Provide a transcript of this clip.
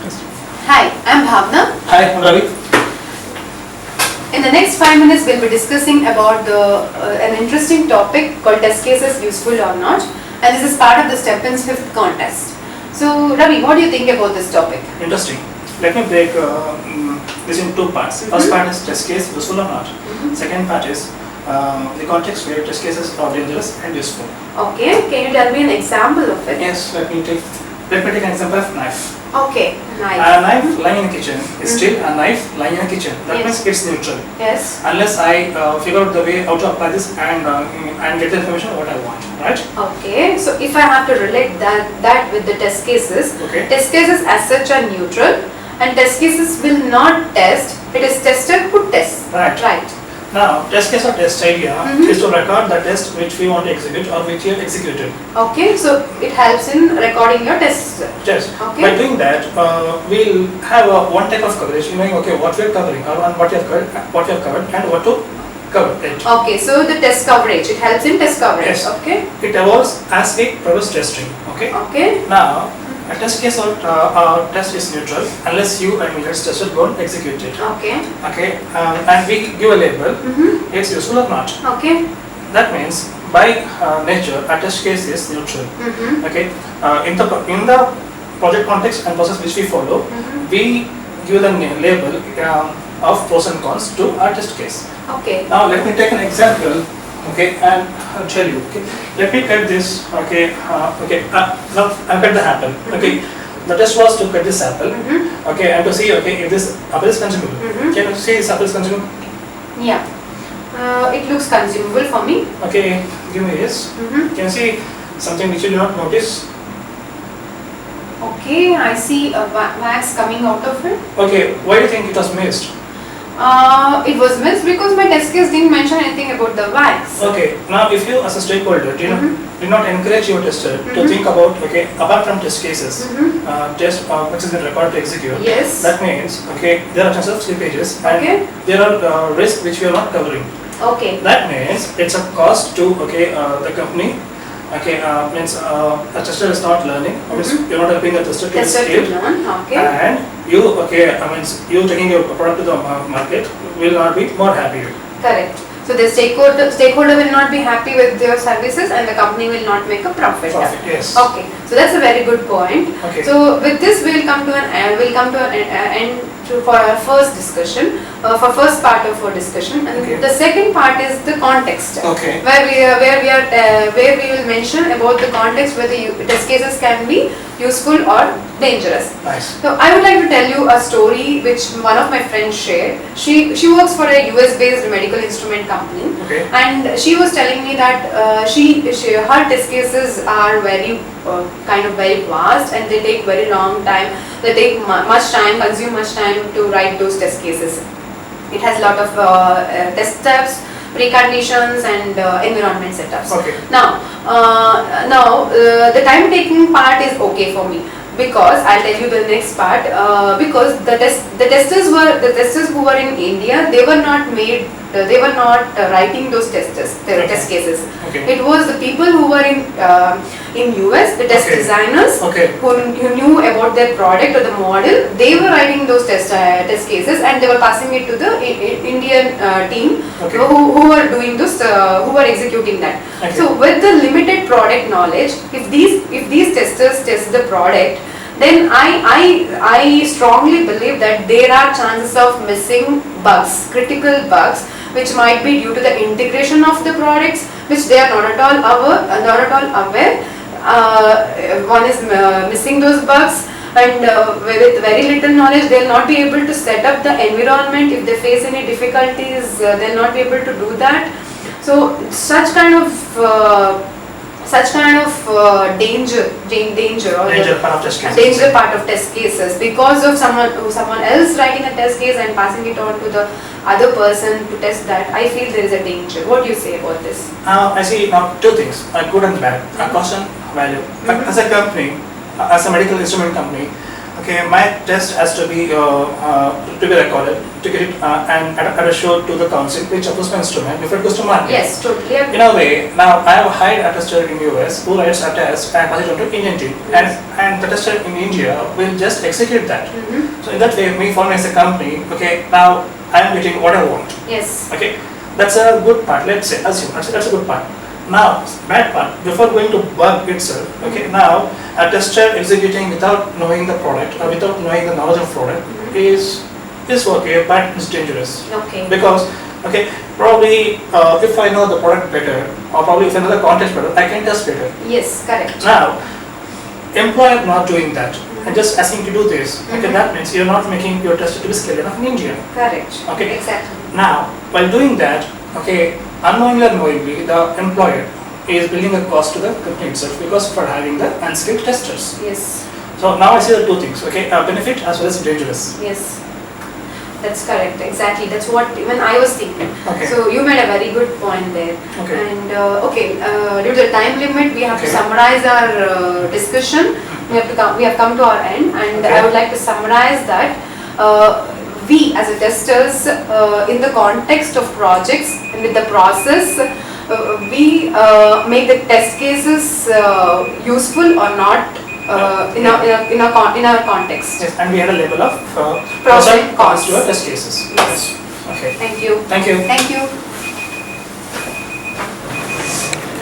Hi, I'm Bhavna. Hi, I'm Ravi. In the next 5 minutes, we'll be discussing about an interesting topic called test cases useful or not, and this is part of the STEPIN's 5th contest. So, Ravi, what do you think about this topic? Interesting. Let me break this in two parts. First part is test case useful or not. Second part is the context where test cases are dangerous and useful. Okay, can you tell me an example of it? Yes, let me take an example of knife. Okay, nice. A knife lying in the kitchen is still a knife lying in the kitchen. That means it's neutral. Yes. Unless I figure out the way how to apply this and get the information what I want, right? Okay, so if I have to relate that with the test cases, test cases as such are neutral, and test cases will not test. It is tester who tests. Right. Right. Now, test case or test idea is to record the test which we want to execute or which you have executed. Okay, so it helps in recording your tests. Yes. Okay. By doing that, we'll have one type of coverage, knowing what we are covering or what you have covered, and what to cover it. Okay, so the test coverage, it helps in test coverage. Yes. Okay. It evolves as we progress testing. Okay. Okay. Now, a test case or test is neutral unless you and your tester go and execute it. Okay. Okay. And we give a label. It's useful or not. Okay. That means by nature, a test case is neutral. Okay. In the project context and process which we follow, we give the label of pros and cons to our test case. Okay. Now let me take an example. Okay, and I'll tell you. Okay, let me cut this. Okay, now I cut the apple. Okay, the test was to cut this apple. Okay, and to see if this apple is consumable. Can you see this apple is consumable? Yeah. It looks consumable for me. Okay, give me this. Can you see something which you do not notice? Okay, I see a wax coming out of it. Okay, why do you think it was missed? It was missed because my test case didn't mention anything about the wax. Okay, now if you as a stakeholder do not encourage your tester to think about, apart from test cases, test which is required to execute, yes. that means, there are chances of slippages and there are risks which we are not covering. Okay. That means it's a cost to, the company. Means a tester is not learning, means you're not helping the tester to scale, and you, you taking your product to the market will not be more happy. Correct. So the stakeholder will not be happy with their services and the company will not make a profit. Yes. Okay. So that's a very good point. Okay. So with this we'll come to an end for our first discussion, for first part of our discussion, and the second part is the context. Okay. Where we will mention about the context where the test cases can be useful or dangerous. Nice. So I would like to tell you a story which one of my friends shared. She works for a US based medical instrument company, and she was telling me that her test cases are very very vast and they take very long time. They take consume much time to write those test cases. It has a lot of test steps, preconditions and environment setups. Okay. Now the time taking part is okay for me, because I'll tell you the next part. Because the testers who were in India, they were not writing those test cases. It was the people who were in US, the test designers who knew about their product or the model. They were writing those test cases and they were passing it to the Indian team who were doing this, who were executing that. So with the limited product knowledge, if these testers test the product, then I strongly believe that there are chances of missing bugs, critical bugs, which might be due to the integration of the products, which they are not at all aware. One is missing those bugs, and with very little knowledge, they will not be able to set up the environment. If they face any difficulties, they will not be able to do that. So such kind of danger part of test cases, because of someone else writing a test case and passing it on to the other person to test that. I feel there is a danger. What do you say about this? I see two things, good and bad, cost and value. As a company, as a medical instrument company, okay, my test has to be recorded to get it and show to the council which approves my instrument before it goes to market. Yes, totally agree. In a way, now I have hired a tester in US who writes a test and passes it on to Indian team, and the tester in India will just execute that. So in that way, me forming as a company, okay, now I am getting what I want. Yes. Okay, that's a good part. Let's say, assume that's a good part. Now, bad part, before going to bug itself, okay, now a tester executing without knowing the product or without knowing the knowledge of product is okay, but it's dangerous. Okay. Because, okay, probably if I know the product better, or probably if I know the context better, I can test better. Yes, correct. Now, employer not doing that and just asking to do this, okay, that means you're not making your tester to be scaled enough in India. Correct. Okay. Exactly. Now, while doing that, okay, unknowingly or knowingly, the employer is building a cost to the company itself because for having the unskilled testers. Yes. So now I see the two things, okay, benefit as well as dangerous. Yes. That's correct. Exactly. That's what even I was thinking. Okay. So you made a very good point there. Okay. And due to the time limit, we have to Okay. summarize our discussion. We have come to our end, and Okay. I would like to summarize that we as a testers, in the context of projects and with the process, we make the test cases useful or not in our context. Yes, and we had a level of Pros and cons. to our test cases. Yes. Okay. Thank you. Thank you. Thank you.